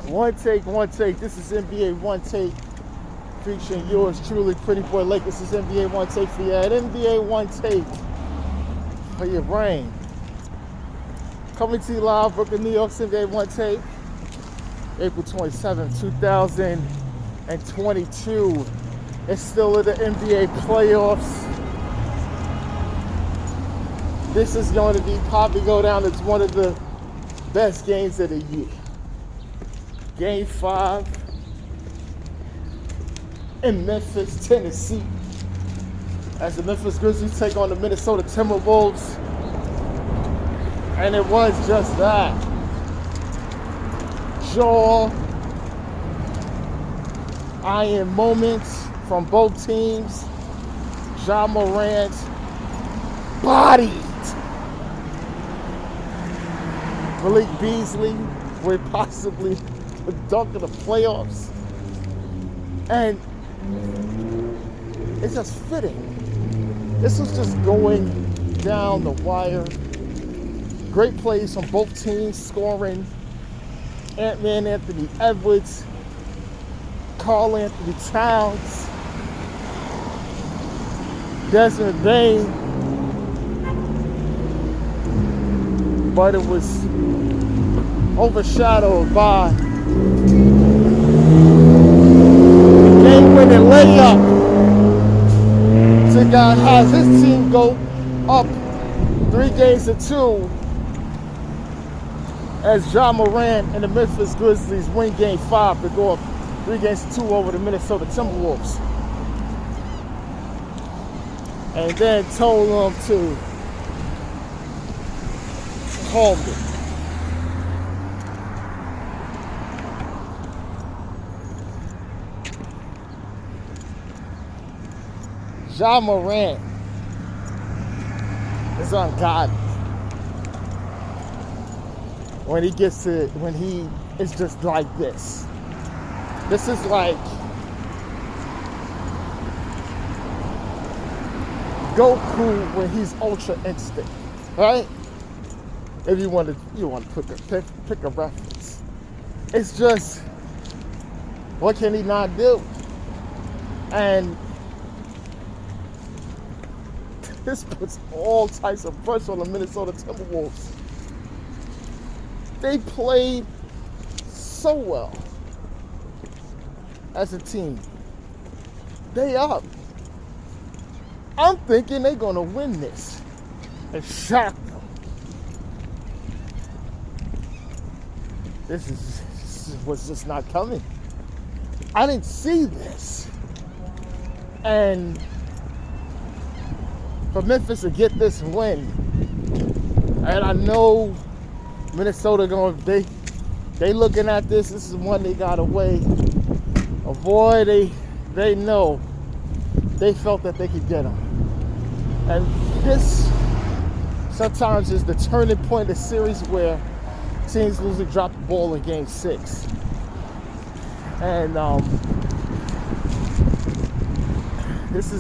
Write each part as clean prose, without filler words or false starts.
One take. This is NBA One Take, featuring yours truly, Pretty Boy Lake. This is NBA One Take for you at NBA One Take for your brain. Coming to you live, Brooklyn, New York, NBA One Take, April 27, 2022. It's still in the NBA playoffs. This is going to be probably go down as one of the best games of the year. Game 5 in Memphis, Tennessee, as the Memphis Grizzlies take on the Minnesota Timberwolves. And it was just that. Jaw-iron moments from both teams. Ja Morant bodied Malik Beasley with possibly the dunk of the playoffs. And it's just fitting. This was just going down the wire. Great plays from both teams scoring. Ant-Man Anthony Edwards, Karl Anthony Towns, Desmond Bain. But it was overshadowed by the game-winning layup. So God has his team go up 3-2 as Ja Morant and the Memphis Grizzlies win Game 5 to go up 3-2 over the Minnesota Timberwolves. And then told them to calm it. Ja Morant is ungodly when he is just like this. This is like Goku when he's Ultra Instinct, right? If you want to pick a reference. It's just, what can he not do? And this puts all types of pressure on the Minnesota Timberwolves. They played so well as a team. They up. I'm thinking they're gonna win this and shock them. This was just not coming. I didn't see this. And for Memphis to get this win, and I know Minnesota they looking at this. This is one they got away. Oh boy, they know they felt that they could get them. And this sometimes is the turning point of the series where teams lose and drop the ball in Game 6. And this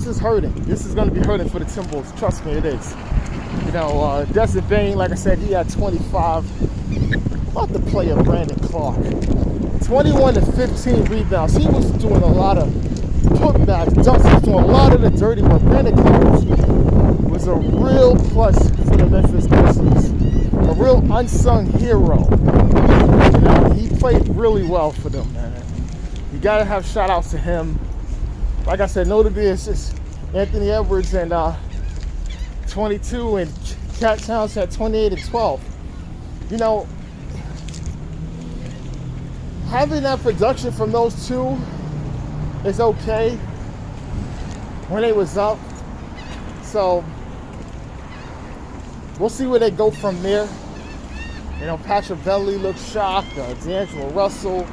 is hurting. This is going to be hurting for the Timberwolves. Trust me, it is. You know, Desmond Bain, like I said, he had 25. About the player Brandon Clark, 21 to 15 rebounds. He was doing a lot of putbacks, dunks. He was doing a lot of the dirty work. Brandon Clark was a real plus for the Memphis Grizzlies. A real unsung hero. You know, he played really well for them, man. You gotta have shout outs to him. Like I said, notably it's just Anthony Edwards and 22, and Cat Towns had 28 and 12. You know, having that production from those two is okay when they was up. So we'll see where they go from there. You know, Patrick Beverley looks shocked. D'Angelo Russell,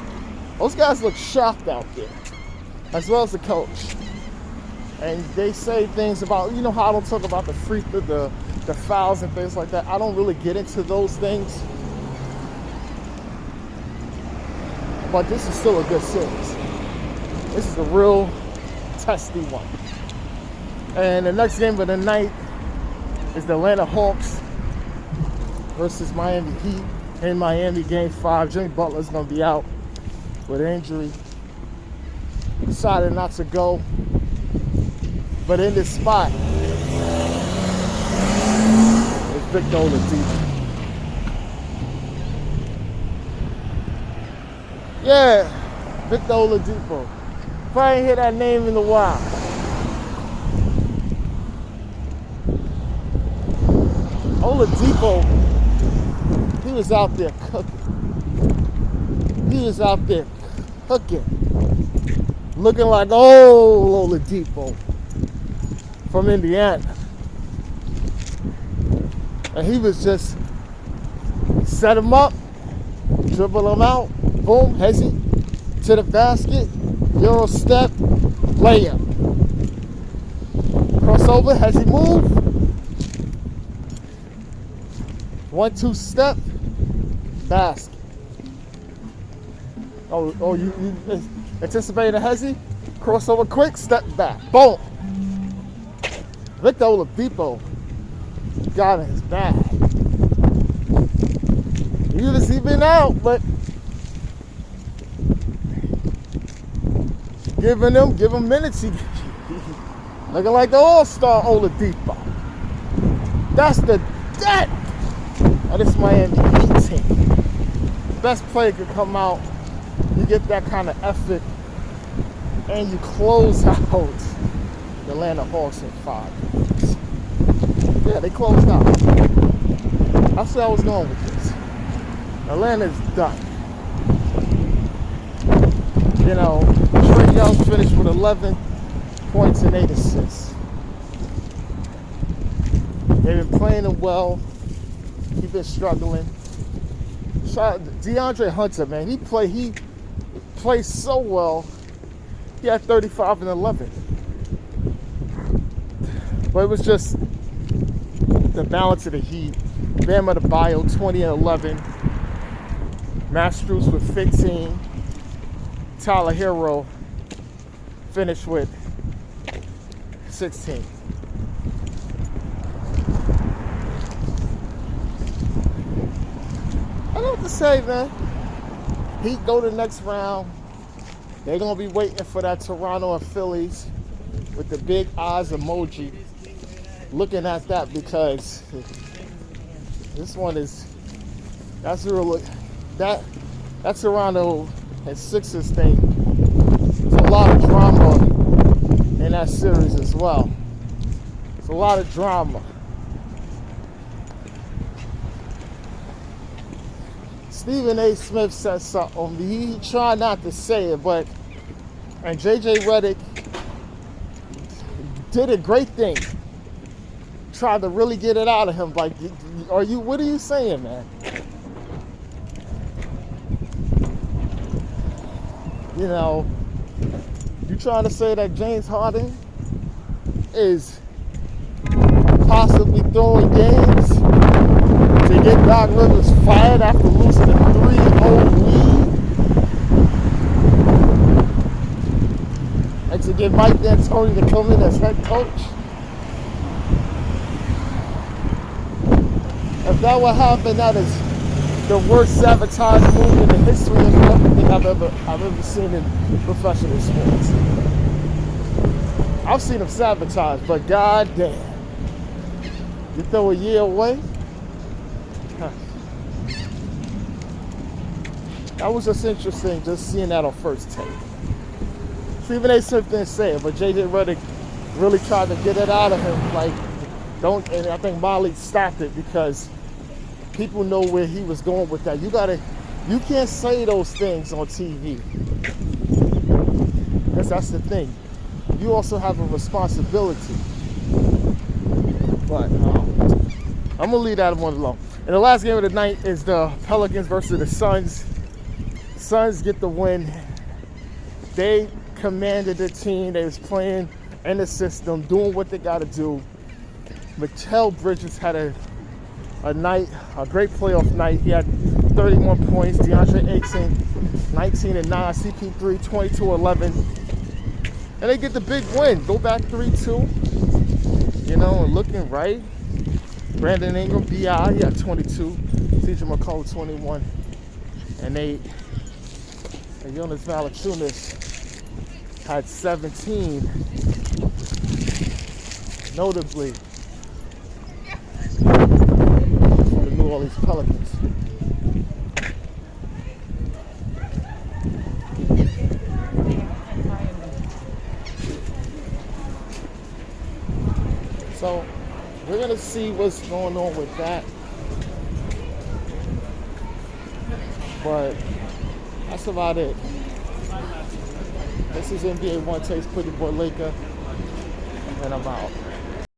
those guys look shocked out there, as well as the coach. And they say things about, you know how I don't talk about the fouls and things like that. I don't really get into those things. But this is still a good series. This is a real testy one. And the next game of the night is the Atlanta Hawks versus Miami Heat. in Miami Game 5. Jimmy Butler's going to be out with injury. Decided not to go. But in this spot is Victor Oladipo. Yeah, Victor Oladipo. Probably ain't hear that name in a while. Oladipo, he was out there cooking. He was out there cooking. Looking like old Oladipo from Indiana. And he was just set him up, dribble him out, boom, hezzy, to the basket, Euro step, layup. Crossover, hezzy move. 1-2 step, basket. Oh, you anticipated a hezzy? Crossover quick, step back, boom. Victor Oladipo got in his bag. He been out, but give him minutes. He looking like the all-star Oladipo. That's the debt of this Miami Heat team. Best player could come out. You get that kind of effort, and you close out the Atlanta Hawks in 5 minutes. Yeah, they closed out. That's where I was going with this. Atlanta's done. You know, Trae Young finished with 11 points and 8 assists. They've been playing him well. He's been struggling. DeAndre Hunter, man, he plays so well. He had 35 and 11. But it was just the balance of the Heat. Bam Adebayo, 20 and 11. Masters with 15. Tyler Hero finished with 16. I don't know what to say, man. Heat go to the next round. They're going to be waiting for that Toronto and Phillies with the big eyes emoji. Looking at that because this one is, that's real. That Toronto and Sixers thing, there's a lot of drama in that series as well. It's a lot of drama. Stephen A. Smith said something. He tried not to say it, but and JJ Redick did a great thing. Tried to really get it out of him. Like, what are you saying, man? You know, you trying to say that James Harden is possibly throwing games to get Doc Rivers fired after losing a 3-0 lead? And to get Mike D'Antoni to come in as head coach? If that would happen, that is the worst sabotage move in the history of everything I've ever seen in professional sports. I've seen them sabotage, but goddamn, you throw a year away? Huh. That was just interesting, just seeing that on First Take. Stephen A. Smith didn't say it, but JJ Redick really tried to get it out of him. Like, don't, and I think Molly stopped it because people know where he was going with that. You can't say those things on TV. Because that's the thing. You also have a responsibility. But I'm going to leave that one alone. And the last game of the night is the Pelicans versus the Suns. Suns get the win. They commanded the team. They was playing in the system, doing what they got to do. Mikal Bridges had a great playoff night. He had 31 points. DeAndre Ayton, 19 and 9. CP3, 22-11. And they get the big win. Go back 3-2. You know, and looking right. Brandon Ingram, BI, he had 22. CJ McCollum 21 and 8. And Jonas Valanciunas had 17, notably for the New Orleans Pelicans. So we're gonna see what's going on with that. But that's about it. This is NBA Onetake, Pretty Boy Laker, and I'm out.